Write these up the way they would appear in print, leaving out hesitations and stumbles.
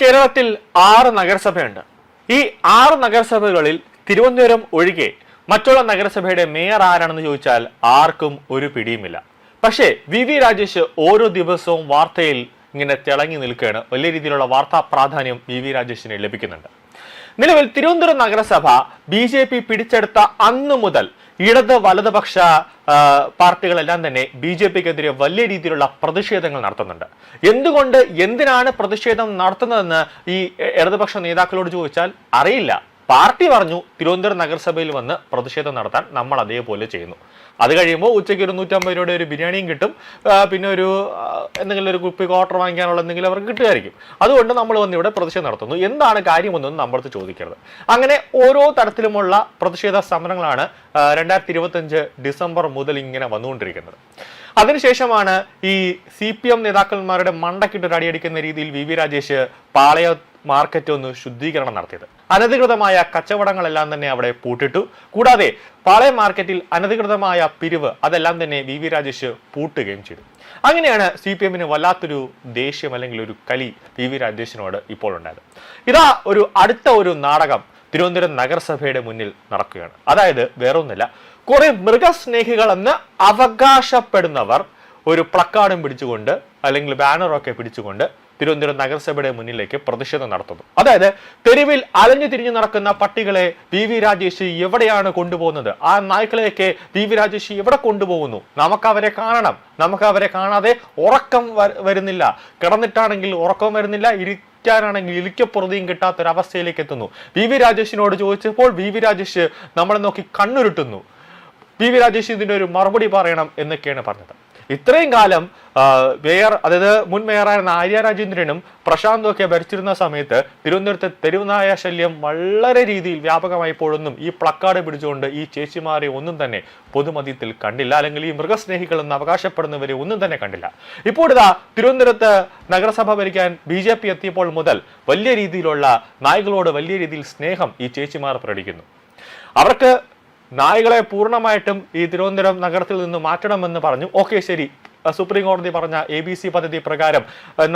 കേരളത്തിൽ 6 നഗരസഭയുണ്ട്. ഈ 6 നഗരസഭകളിൽ തിരുവനന്തപുരം ഒഴികെ മറ്റുള്ള നഗരസഭയുടെ മേയർ ആരാണെന്ന് ചോദിച്ചാൽ ആർക്കും ഒരു പിടിയുമില്ല. പക്ഷേ വി രാജേഷ് ഓരോ ദിവസവും വാർത്തയിൽ ഇങ്ങനെ തിളങ്ങി നിൽക്കുകയാണ്. വലിയ രീതിയിലുള്ള വാർത്താ പ്രാധാന്യം വി രാജേഷിന് ലഭിക്കുന്നുണ്ട്. നിലവിൽ തിരുവനന്തപുരം നഗരസഭ BJP പിടിച്ചെടുത്ത അന്നു മുതൽ ഇടത് വലതുപക്ഷ പാർട്ടികളെല്ലാം തന്നെ BJPക്കെതിരെ വലിയ രീതിയിലുള്ള പ്രതിഷേധങ്ങൾ നടത്തുന്നുണ്ട്. എന്തിനാണ് പ്രതിഷേധം നടത്തുന്നതെന്ന് ഈ ഇടതുപക്ഷ നേതാക്കളോട് ചോദിച്ചാൽ അറിയില്ല. പാർട്ടി പറഞ്ഞു തിരുവനന്തപുരം നഗരസഭയിൽ വന്ന് പ്രതിഷേധം നടത്താൻ നമ്മൾ അതേപോലെ ചെയ്യുന്നു. അത് കഴിയുമ്പോൾ ഉച്ചയ്ക്ക് 150 രൂപയുടെ ഒരു ബിരിയാണിയും കിട്ടും, പിന്നെ എന്തെങ്കിലും ഒരു കുപ്പി ക്വാർട്ടർ വാങ്ങിക്കാനുള്ള എന്തെങ്കിലും അവർക്ക് കിട്ടുമായിരിക്കും. അതുകൊണ്ട് നമ്മൾ വന്ന് ഇവിടെ പ്രതിഷേധം നടത്തുന്നു. എന്താണ് കാര്യമെന്നൊന്നും നമ്മളടുത്ത് ചോദിക്കരുത്. അങ്ങനെ ഓരോ തരത്തിലുമുള്ള പ്രതിഷേധ സമരങ്ങളാണ് 2025 ഡിസംബർ മുതൽ ഇങ്ങനെ വന്നുകൊണ്ടിരിക്കുന്നത്. അതിനുശേഷമാണ് ഈ CPM നേതാക്കന്മാരുടെ മണ്ടക്കിട്ട് അടിയടിക്കുന്ന രീതിയിൽ വി രാജേഷ് പാളയ മാർക്കറ്റ് ഒന്ന് ശുദ്ധീകരണം നടത്തിയത്. അനധികൃതമായ കച്ചവടങ്ങളെല്ലാം തന്നെ അവിടെ പൂട്ടിട്ടു. കൂടാതെ പാളയം മാർക്കറ്റിൽ അനധികൃതമായ പിരിവ് അതെല്ലാം തന്നെ വി രാജേഷ് പൂട്ടുകയും ചെയ്തു. അങ്ങനെയാണ് CPMന് വല്ലാത്തൊരു ദേഷ്യം അല്ലെങ്കിൽ ഒരു കലി വി രാജേഷിനോട് ഇപ്പോൾ ഉണ്ടായത്. ഇതാ അടുത്ത ഒരു നാടകം തിരുവനന്തപുരം നഗരസഭയുടെ മുന്നിൽ നടക്കുകയാണ്. അതായത് വേറൊന്നുമില്ല, കുറെ മൃഗസ്നേഹികൾ എന്ന് അവകാശപ്പെടുന്നവർ ഒരു പ്ലക്കാർഡും പിടിച്ചുകൊണ്ട് അല്ലെങ്കിൽ ബാനറൊക്കെ പിടിച്ചുകൊണ്ട് തിരുവനന്തപുരം നഗരസഭയുടെ മുന്നിലേക്ക് പ്രതിഷേധം നടത്തുന്നു. അതായത് തെരുവിൽ അലഞ്ഞു തിരിഞ്ഞു നടക്കുന്ന പട്ടികളെ വി രാജേഷ് എവിടെയാണ് കൊണ്ടുപോകുന്നത്? ആ നായ്ക്കളെയൊക്കെ വി രാജേഷ് എവിടെ കൊണ്ടുപോകുന്നു? നമുക്കവരെ കാണണം. നമുക്ക് അവരെ കാണാതെ ഉറക്കം വരുന്നില്ല. കിടന്നിട്ടാണെങ്കിൽ ഉറക്കം വരുന്നില്ല, ഇരിക്കാനാണെങ്കിൽ ഇരിക്കപ്പുറതിയും കിട്ടാത്തൊരവസ്ഥയിലേക്ക് എത്തുന്നു. വി രാജേഷിനോട് ചോദിച്ചപ്പോൾ വി രാജേഷ് നമ്മളെ നോക്കി കണ്ണുരുട്ടുന്നു. വി രാജേഷ് ഇതിന്റെ ഒരു മറുപടി പറയണം എന്നൊക്കെയാണ് പറഞ്ഞത്. ഇത്രയും കാലം അതായത് മുൻ മേയറായിരുന്ന ആര്യ രാജേന്ദ്രനും പ്രശാന്തും ഒക്കെ ഭരിച്ചിരുന്ന സമയത്ത് തിരുവനന്തപുരത്തെ തെരുവുനായ ശല്യം വളരെ രീതിയിൽ വ്യാപകമായപ്പോഴൊന്നും ഈ പ്ലക്കാർഡ് പിടിച്ചുകൊണ്ട് ഈ ചേച്ചിമാരെ ഒന്നും തന്നെ പൊതുമധ്യത്തിൽ കണ്ടില്ല, അല്ലെങ്കിൽ ഈ മൃഗസ്നേഹികൾ എന്ന് അവകാശപ്പെടുന്നവരെ ഒന്നും തന്നെ കണ്ടില്ല. ഇപ്പോൾ ഇതാ തിരുവനന്തപുരത്ത് നഗരസഭ ഭരിക്കാൻ BJP എത്തിയപ്പോൾ മുതൽ വലിയ രീതിയിലുള്ള നായ്ക്കളോട് വലിയ രീതിയിൽ സ്നേഹം ഈ ചേച്ചിമാർ പ്രകടിക്കുന്നു. അവർക്ക് നായ്കളെ പൂർണ്ണമായിട്ടും ഈ തിരുവനന്തപുരം നഗരത്തിൽ നിന്ന് മാറ്റണമെന്ന് പറഞ്ഞു. ഓക്കെ, ശരി, സുപ്രീം കോടതി പറഞ്ഞ ABC പദ്ധതി പ്രകാരം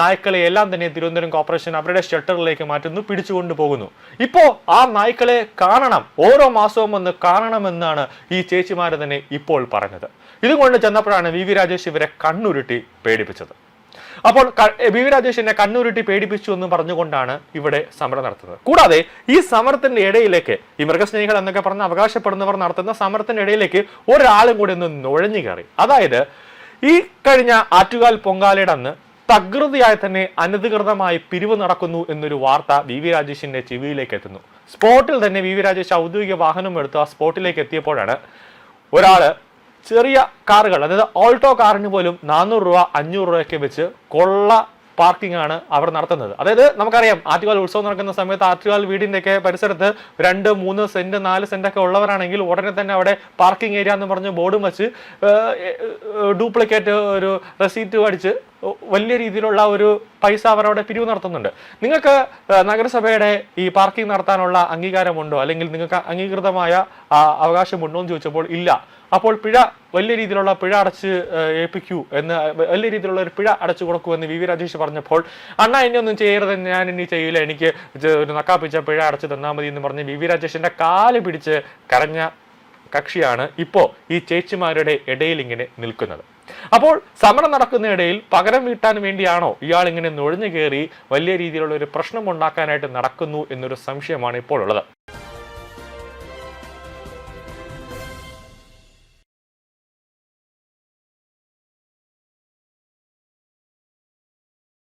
നായ്ക്കളെ എല്ലാം തന്നെ തിരുവനന്തപുരം കോർപ്പറേഷൻ അവരുടെ ഷെൽട്ടറിലേക്ക് മാറ്റുന്നു, പിടിച്ചുകൊണ്ടു പോകുന്നു. ഇപ്പോ ആ നായ്ക്കളെ കാണണം, ഓരോ മാസവും ഒന്ന് കാണണമെന്നാണ് ഈ ചേച്ചിമാര് തന്നെ ഇപ്പോൾ പറഞ്ഞത്. ഇതുകൊണ്ട് ചെന്നപ്പോഴാണ് വി രാജേഷ് ഇവരെ കണ്ണുരുട്ടി പേടിപ്പിച്ചത്. അപ്പോൾ വി രാജേഷിനെ കണ്ണുരുട്ടി പേടിപ്പിച്ചു എന്ന് പറഞ്ഞുകൊണ്ടാണ് ഇവിടെ സമരം നടത്തുന്നത്. കൂടാതെ ഈ സമരത്തിന്റെ ഇടയിലേക്ക് ഈ മൃഗസ്നേഹികൾ എന്നൊക്കെ പറഞ്ഞ് അവകാശപ്പെടുന്നവർ നടത്തുന്ന സമരത്തിന്റെ ഇടയിലേക്ക് ഒരാളും കൂടി ഒന്ന് നുഴഞ്ഞു കയറി. അതായത് ഈ കഴിഞ്ഞ ആറ്റുകാൽ പൊങ്കാലയുടെ അന്ന് തകൃതിയായി തന്നെ അനധികൃതമായി പിരിവ് നടക്കുന്നു എന്നൊരു വാർത്ത വി രാജേഷിന്റെ ചെവിയിലേക്ക് എത്തുന്നു. സ്പോട്ടിൽ തന്നെ വി രാജേഷ് ഔദ്യോഗിക വാഹനം എടുത്ത് ആ സ്പോട്ടിലേക്ക് എത്തിയപ്പോഴാണ് ഒരാള് ചെറിയ കാറുകൾ, അതായത് ഓൾട്ടോ കാറിന് പോലും 400 രൂപ 500 രൂപയൊക്കെ വെച്ച് കൊള്ള പാർക്കിംഗ് ആണ് അവർ നടത്തുന്നത്. അതായത് നമുക്കറിയാം, ആറ്റുകാൽ ഉത്സവം നടക്കുന്ന സമയത്ത് ആറ്റുകാൽ വീടിന്റെ ഒക്കെ പരിസരത്ത് 2, 3 സെന്റ് 4 സെന്റ് ഒക്കെ ഉള്ളവരാണെങ്കിൽ ഉടനെ തന്നെ അവിടെ പാർക്കിംഗ് ഏരിയ എന്ന് പറഞ്ഞ് ബോർഡും വെച്ച് ഡ്യൂപ്ലിക്കേറ്റ് ഒരു റെസീറ്റ് അടിച്ച് വലിയ രീതിയിലുള്ള ഒരു പൈസ അവരവിടെ പിരിവ് നടത്തുന്നുണ്ട്. നിങ്ങൾക്ക് നഗരസഭയുടെ ഈ പാർക്കിംഗ് നടത്താനുള്ള അംഗീകാരമുണ്ടോ, അല്ലെങ്കിൽ നിങ്ങൾക്ക് അംഗീകൃതമായ അവകാശമുണ്ടോ എന്ന് ചോദിച്ചപ്പോൾ ഇല്ല. അപ്പോൾ വലിയ രീതിയിലുള്ള പിഴ അടച്ച് ഏൽപ്പിക്കൂ എന്ന്, വലിയ രീതിയിലുള്ള ഒരു പിഴ അടച്ചു കൊടുക്കൂ എന്ന് വി രാജേഷ് പറഞ്ഞപ്പോൾ, അണ്ണാ എന്നെ ഒന്നും ചെയ്യരുത്, ഞാൻ ഇനി ചെയ്യില്ല, എനിക്ക് ഒരു നക്കാപ്പിച്ച പിഴ അടച്ചു തന്നാൽ മതി എന്ന് പറഞ്ഞ് വി രാജേഷിന്റെ കാല് പിടിച്ച് കരഞ്ഞ കക്ഷിയാണ് ഇപ്പോ ഈ ചേച്ചിമാരുടെ ഇടയിൽ ഇങ്ങനെ നിൽക്കുന്നത്. അപ്പോൾ സമരം നടക്കുന്ന ഇടയിൽ പകരം വീട്ടാൻ വേണ്ടിയാണോ ഇയാൾ ഇങ്ങനെ നുഴഞ്ഞു കയറി വലിയ രീതിയിലുള്ള ഒരു പ്രശ്നം ഉണ്ടാക്കാനായിട്ട് നടക്കുന്നു എന്നൊരു സംശയമാണ് ഇപ്പോൾ ഉള്ളത്.